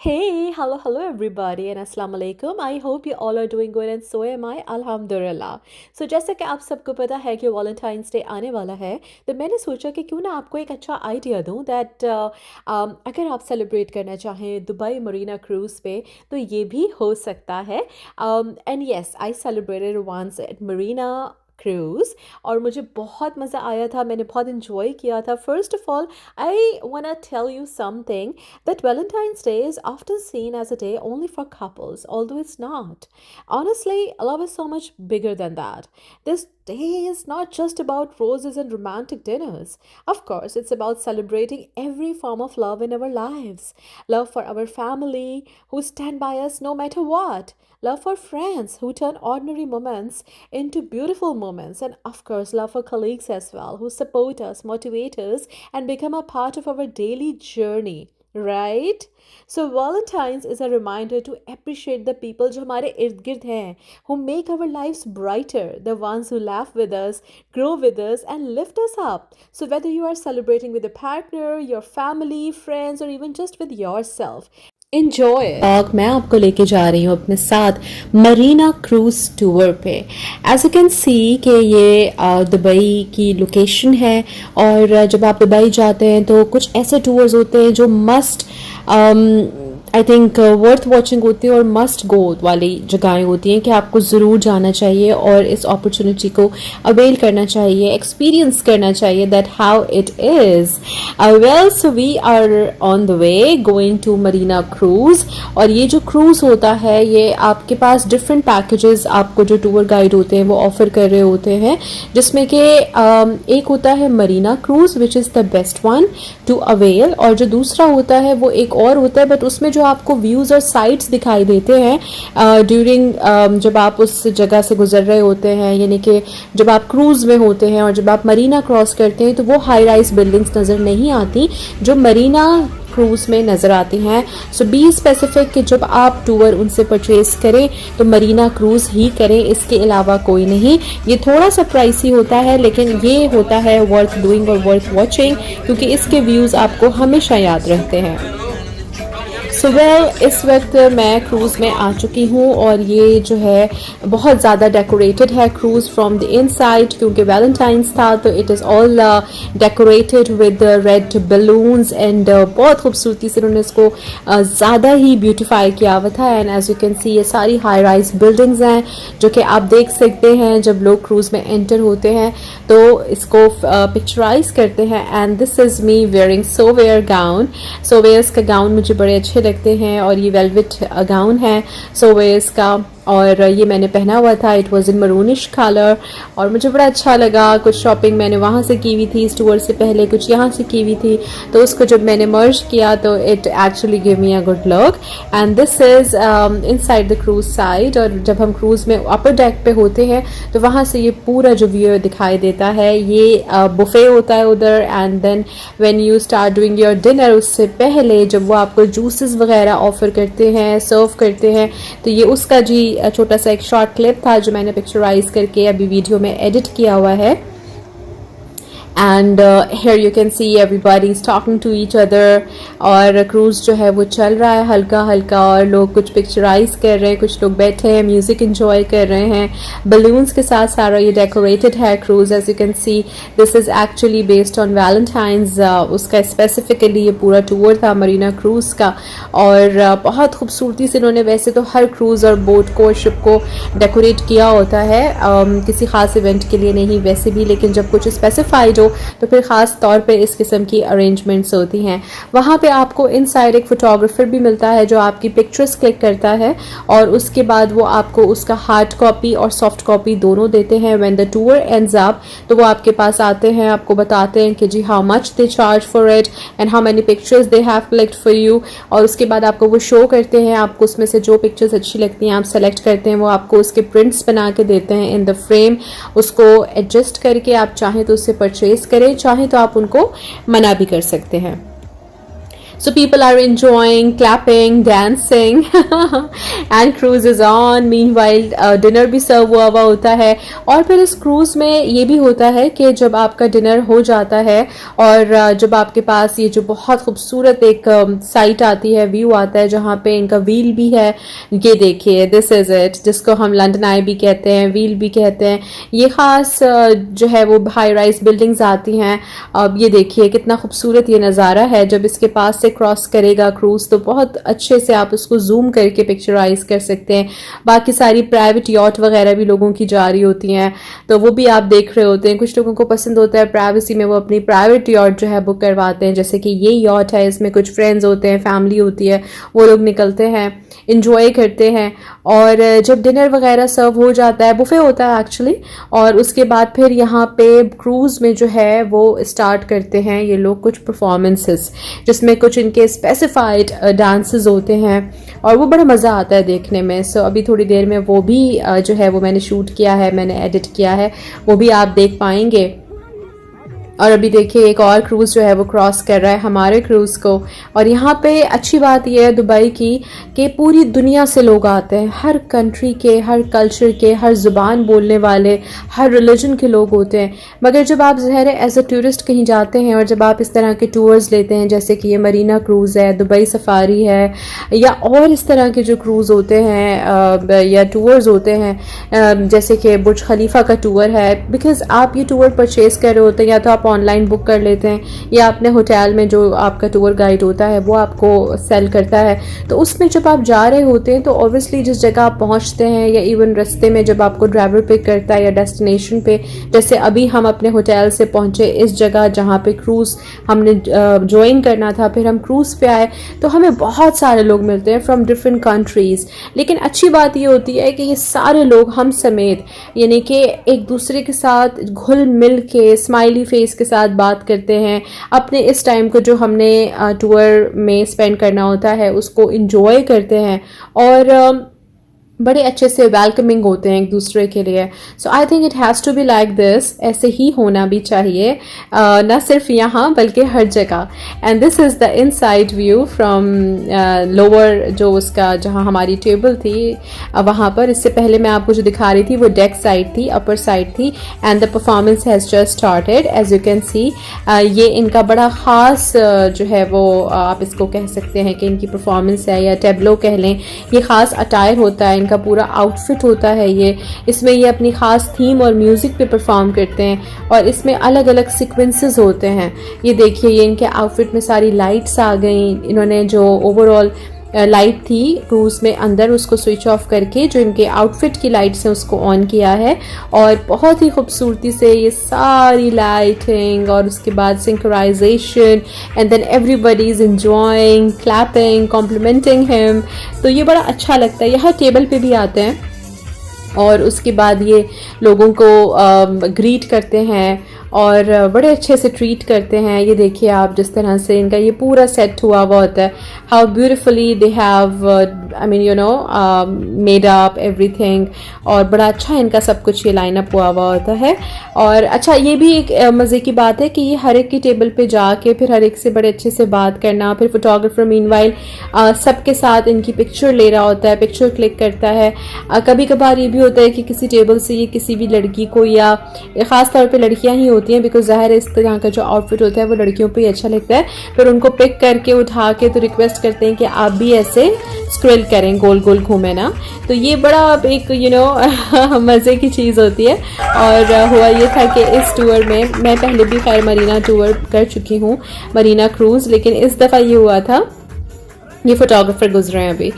Hey, hello everybody and अस्सलाम वालेकुम. I hope you all are doing good and so am I. अल्हम्दुलिल्लाह. So जैसा कि आप सबको पता है कि वैलेंटाइंस डे आने वाला है, तो मैंने सोचा कि क्यों ना आपको एक अच्छा आइडिया दूं दैट अगर आप सेलिब्रेट करना चाहें दुबई मरीना क्रूज़ पे तो ये भी हो सकता है. And yes, I celebrated once at Marina cruise और मुझे बहुत मज़ा आया था. मैंने बहुत इन्जॉय किया था. First of all, I wanna tell you something that Valentine's Day is often seen as a day only for couples, although it's not. Honestly, love is so much bigger than that. This day is not just about roses and romantic dinners. Of course, it's about celebrating every form of love in our lives. Love for our family, who stand by us no matter what. Love for friends, who turn ordinary moments into beautiful moments. And of course, love for colleagues as well, who support us, motivate us, and become a part of our daily journey. Right? So Valentine's is a reminder to appreciate the people जो हमारे इर्द गिर्द हैं, who make our lives brighter, the ones who laugh with us, grow with us, and lift us up. So whether you are celebrating with a partner, your family, friends, or even just with yourself, enjoy it. मैं आपको लेके जा रही हूँ अपने साथ Marina cruise tour पे. As you can सी कि ये दुबई की लोकेशन है और जब आप दुबई जाते हैं तो कुछ ऐसे टूर्स होते हैं जो must I think worth watching होती है और मस्ट गो वाली जगहें होती हैं कि आपको ज़रूर जाना चाहिए और इस अपॉर्चुनिटी को अवेल करना चाहिए, एक्सपीरियंस करना चाहिए that how it is. Well, so we are on the way going to Marina cruise. और ये जो क्रूज़ होता है ये आपके पास डिफरेंट पैकेजेस आपको जो टूर गाइड होते हैं वो ऑफर कर रहे होते हैं, जिसमें कि एक होता है Marina cruise which is the best one to avail, और जो दूसरा होता है वो एक और होता है बट उसमें जो आपको व्यूज़ और साइट्स दिखाई देते हैं ड्यूरिंग जब आप उस जगह से गुजर रहे होते हैं, यानी कि जब आप क्रूज़ में होते हैं और जब आप मरीना क्रॉस करते हैं तो वो हाई राइज बिल्डिंग्स नज़र नहीं आती जो मरीना क्रूज़ में नज़र आती हैं. सो बी स्पेसिफिक कि जब आप टूर उनसे परचेज करें तो मरीना क्रूज़ ही करें, इसके अलावा कोई नहीं. ये थोड़ा सा प्राइसी होता है लेकिन ये होता है वर्थ डूइंग और वर्थ वॉचिंग क्योंकि इसके व्यूज़ आपको हमेशा याद रहते हैं. सो वेल, इस वक्त मैं क्रूज़ में आ चुकी हूँ और ये जो है बहुत ज़्यादा डेकोरेटेड है क्रूज़ फ्रॉम द इनसाइड क्योंकि वैलेंटाइंस था तो it is all decorated with red balloons and बहुत खूबसूरती से उन्होंने इसको ज़्यादा ही ब्यूटिफाई किया हुआ था. And as you can see ये सारी हाई राइज बिल्डिंग्स हैं जो कि आप देख सकते हैं जब लोग क्रूज़ में एंटर होते हैं तो इसको पिक्चराइज करते हैं. And this is me wearing Sawyer gown. Sawyer's का गाउन मुझे बड़े अच्छे लगते हैं और ये वेलवेट गाउन है सोवेयर्स का और ये मैंने पहना हुआ था. It was in maroonish colour और मुझे बड़ा अच्छा लगा. कुछ शॉपिंग मैंने वहाँ से की हुई थी इस टूर से पहले, कुछ यहाँ से की हुई थी, तो उसको जब मैंने मर्ज किया तो it actually give me a good look. And this is inside the cruise side. और जब हम क्रूज़ में अपर डेक पे होते हैं तो वहाँ से ये पूरा जो व्यू दिखाई देता है. ये बुफे होता है उधर. And then when you start doing your dinner उससे पहले जब वो आपको जूसेस वगैरह ऑफर करते हैं, सर्व करते हैं, तो ये उसका जी छोटा सा एक शॉर्ट क्लिप था जो मैंने पिक्चराइज करके अभी वीडियो में एडिट किया हुआ है. And here you can see everybody is talking to each other और क्रूज़ जो है वो चल रहा है हल्का हल्का और लोग कुछ पिक्चराइज कर रहे हैं, कुछ लोग बैठे हैं म्यूज़िक इंजॉय कर रहे हैं. बलून्स के साथ सारा ये डेकोरेटेड है cruise. As you can see this is actually based on Valentine's. उसका स्पेसिफिकली ये पूरा टूर था मरीना क्रूज़ का और बहुत खूबसूरती से इन्होंने, वैसे तो हर क्रूज़ और बोट को और शिप को डेकोरेट किया होता है किसी ख़ास इवेंट के लिए नहीं वैसे भी, लेकिन जब कुछ स्पेसिफाइड तो फिर ख़ास तौर पे इस किस्म की अरेंजमेंट्स होती हैं. वहाँ पे आपको इनसाइड एक फ़ोटोग्राफ़र भी मिलता है जो आपकी पिक्चर्स क्लिक करता है और उसके बाद वो आपको उसका हार्ड कॉपी और सॉफ्ट कॉपी दोनों देते हैं. When the tour ends up तो वो आपके पास आते हैं, आपको बताते हैं कि जी how much they charge for it and how many pictures they have collect for you. और उसके बाद आपको वो शो करते हैं, आपको उसमें से जो पिक्चर्स अच्छी लगती हैं आप सेलेक्ट करते हैं, वो आपको उसके प्रिंट्स बना के देते हैं इन द फ्रेम. उसको एडजस्ट करके आप चाहें तो उससे परचेज करें, चाहे तो आप उनको मना भी कर सकते हैं. So people are enjoying, clapping, dancing, and cruise is on. Meanwhile, dinner भी सर्व हुआ होता है. और फिर इस क्रूज़ में ये भी होता है कि जब आपका डिनर हो जाता है और जब आपके पास ये जो बहुत खूबसूरत एक साइट आती है, व्यू आता है जहाँ पे इनका व्हील भी है. ये देखिए, दिस इज़ इट, जिसको हम लंदन आई भी कहते हैं, व्हील भी कहते हैं. ये ख़ास जो है वो हाई राइज बिल्डिंग्स आती हैं. अब ये देखिए कितना खूबसूरत ये नज़ारा है. जब इसके पास से क्रॉस करेगा क्रूज़ तो बहुत अच्छे से आप उसको जूम करके पिक्चराइज कर सकते हैं. बाकी सारी प्राइवेट यॉट वगैरह भी लोगों की जा रही होती हैं, तो वो भी आप देख रहे होते हैं. कुछ लोगों को पसंद होता है प्राइवेसी में, वो अपनी प्राइवेट यॉट जो है बुक करवाते हैं. जैसे कि ये यॉट है, इसमें कुछ फ्रेंड्स होते हैं, फैमिली होती है, वो लोग निकलते हैं, इंजॉय करते हैं. और जब डिनर वगैरह सर्व हो जाता है, बुफे होता है एक्चुअली, और उसके बाद फिर यहाँ पे क्रूज़ में जो है वो स्टार्ट करते हैं ये लोग कुछ परफॉर्मेंसेस, जिसमें कुछ इनके स्पेसिफाइड डांसेस होते हैं और वो बड़ा मज़ा आता है देखने में. सो अभी थोड़ी देर में वो भी जो है वो मैंने शूट किया है, मैंने एडिट किया है, वो भी आप देख पाएंगे. और अभी देखिए एक और क्रूज़ जो है वो क्रॉस कर रहा है हमारे क्रूज़ को. और यहाँ पे अच्छी बात यह है दुबई की कि पूरी दुनिया से लोग आते हैं, हर कंट्री के, हर कल्चर के, हर ज़ुबान बोलने वाले, हर रिलीजन के लोग होते हैं. मगर जब आप ज़ाहिर है एज अ टूरिस्ट कहीं जाते हैं और जब आप इस तरह के टूर्स लेते हैं, जैसे कि ये मरीना क्रूज़ है, दुबई सफारी है, या और इस तरह के जो क्रूज़ होते हैं या टूर्स होते हैं, जैसे कि बुर्ज खलीफा का टूर है, बिकॉज़ आप ये टूर परचेज़ कर रहे होते हैं, या तो आप ऑनलाइन बुक कर लेते हैं या अपने होटल में जो आपका टूर गाइड होता है वो आपको सेल करता है. तो उसमें जब आप जा रहे होते हैं तो ऑब्वियसली जिस जगह आप पहुंचते हैं या इवन रास्ते में जब आपको ड्राइवर पिक करता है या डेस्टिनेशन पे, जैसे अभी हम अपने होटल से पहुंचे इस जगह जहां पे क्रूज़ हमने ज्वाइन करना था, फिर हम क्रूज़ पे आए, तो हमें बहुत सारे लोग मिलते हैं फ्रॉम डिफरेंट कंट्रीज़. लेकिन अच्छी बात ये होती है कि ये सारे लोग हम समेत, यानी कि एक दूसरे के साथ घुल मिल के स्माइली फेस के साथ बात करते हैं. अपने इस टाइम को जो हमने टूर में स्पेंड करना होता है उसको एंजॉय करते हैं और बड़े अच्छे से वेलकमिंग होते हैं एक दूसरे के लिए. So I think it has to be like this, ऐसे ही होना भी चाहिए, ना सिर्फ यहाँ बल्कि हर जगह. And this is the inside view from lower, जो उसका जहाँ हमारी टेबल थी वहाँ पर. इससे पहले मैं आपको जो दिखा रही थी वो डेक साइड थी, अपर साइड थी. And the performance has just started as you can see. ये इनका बड़ा ख़ास जो है वो आप इसको कह सकते हैं कि इनकी परफॉर्मेंस है या टेबलो कह लें. ये ख़ास अटायर होता है, का पूरा आउटफिट होता है ये. इसमें ये अपनी ख़ास थीम और म्यूज़िक पे परफॉर्म करते हैं और इसमें अलग अलग सीक्वेंसेस होते हैं. ये देखिए ये इनके आउटफिट में सारी लाइट्स आ गई. इन्होंने जो ओवरऑल लाइट थी क्रूज़ में अंदर उसको स्विच ऑफ करके जो इनके आउटफिट की लाइट्स हैं उसको ऑन किया है और बहुत ही खूबसूरती से ये सारी लाइटिंग और उसके बाद synchronisation and then everybody is enjoying, clapping, complimenting him. तो ये बड़ा अच्छा लगता है. यहाँ टेबल पे भी आते हैं और उसके बाद ये लोगों को ग्रीट करते हैं और बड़े अच्छे से ट्रीट करते हैं. ये देखिए आप जिस तरह से इनका ये पूरा सेट हुआ हुआ होता है, how beautifully they have I mean you know made up everything. और बड़ा अच्छा इनका सब कुछ ये लाइन अप हुआ हुआ होता है. और अच्छा ये भी एक मज़े की बात है कि ये हर एक की टेबल पे जाके फिर हर एक से बड़े अच्छे से बात करना, फिर फोटोग्राफर मीनवाइल सबके साथ इनकी पिक्चर ले रहा होता है, पिक्चर क्लिक करता है. कभी कभार ये भी होता है कि किसी टेबल से ये किसी भी लड़की को या ख़ास तौर पे लड़कियां ही होती हैं, बिकॉज ज़ाहिर है इस तरह का जो आउटफिट होता है वो लड़कियों पे ही अच्छा लगता है, फिर उनको पिक करके उठा के तो रिक्वेस्ट करते हैं कि आप भी ऐसे स्क्रिल करें, गोल गोल घूमें ना. तो ये बड़ा एक यू नो मज़े की चीज़ होती है. और हुआ ये था कि इस टूर में मैं पहले भी खैर मरीना टूर कर चुकी हूँ, मरीना क्रूज़, लेकिन इस दफ़ा ये हुआ था, ये फोटोग्राफर गुजरे हैं अभी,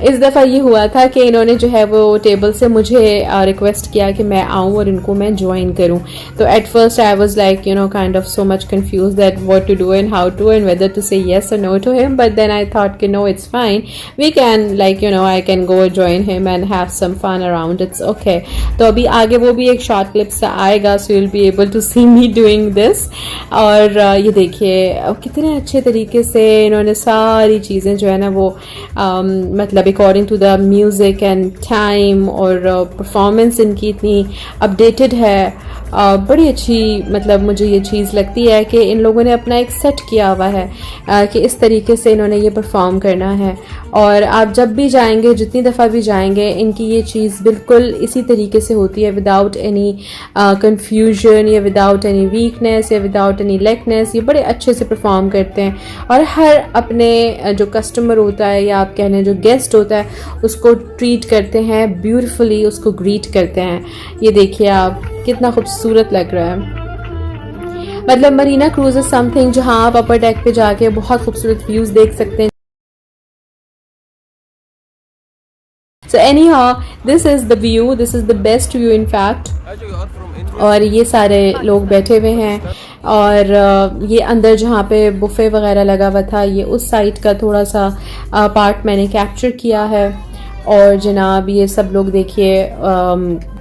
इस दफ़ा ये हुआ था कि इन्होंने जो है वो टेबल से मुझे रिक्वेस्ट किया कि मैं आऊँ और इनको मैं ज्वाइन करूँ. तो at first I was like you know kind of so much confuse that what to do and how to and whether to say yes और no to him, but then I thought कि no it's fine, we can like you know I can go join him and have some fun around, it's okay. तो अभी आगे वो भी एक short clip सा आएगा, so you will be able to see me doing this. और ये देखिए कितने अच्छे तरीके से इन्होंने सारी चीज़ें जो है ना वो मतलब according to the music and time और परफॉर्मेंस इनकी इतनी अपडेटेड है। बड़ी अच्छी मतलब मुझे ये चीज़ लगती है कि इन लोगों ने अपना एक सेट किया हुआ है कि इस तरीके से इन्होंने ये परफॉर्म करना है। और आप जब भी जाएंगे, जितनी दफ़ा भी जाएंगे, इनकी ये चीज़ बिल्कुल इसी तरीके से होती है, विदाउट एनी कंफ्यूजन या विदाउट एनी वीकनेस या विदाउट एनी लेकनेस। ये बड़े अच्छे से परफॉर्म करते हैं और हर अपने जो कस्टमर होता है या आप कह लें जो गेस्ट होता है उसको ट्रीट करते हैं ब्यूटीफुली, उसको ग्रीट करते हैं। ये देखिए आप कितना खूबसूरत लग रहा है। मतलब मरीना क्रूज इज समथिंग जहां आप अपर डेक पे जाके बहुत खूबसूरत व्यूज देख सकते हैं। So anyhow, this is the view, this is the best view in fact. और ये सारे लोग बैठे हुए हैं और ये अंदर जहाँ पे बुफे वगैरह लगा हुआ था, ये उस साइड का थोड़ा सा पार्ट मैंने कैप्चर किया है। और जनाब ये सब लोग देखिए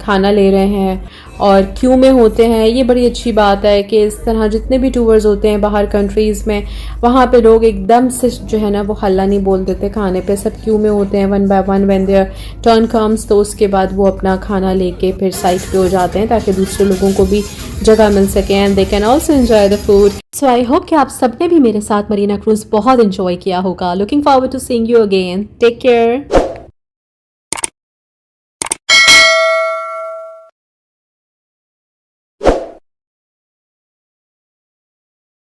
खाना ले रहे हैं और क्यू में होते हैं। ये बड़ी अच्छी बात है कि इस तरह जितने भी टूर्स होते हैं बाहर कंट्रीज़ में, वहाँ पे लोग एकदम से जो है ना वो हल्ला नहीं बोल देते खाने पे, सब क्यू में होते हैं one by one. When there turn comes तो उसके बाद वो अपना खाना लेके फिर साइड पे हो जाते हैं ताकि दूसरे लोगों को भी जगह मिल सके and they can also enjoy the food. So I hope कि आप सबने भी मेरे साथ मरीना क्रूज बहुत इंजॉय किया होगा। Looking forward to seeing you again. Take care.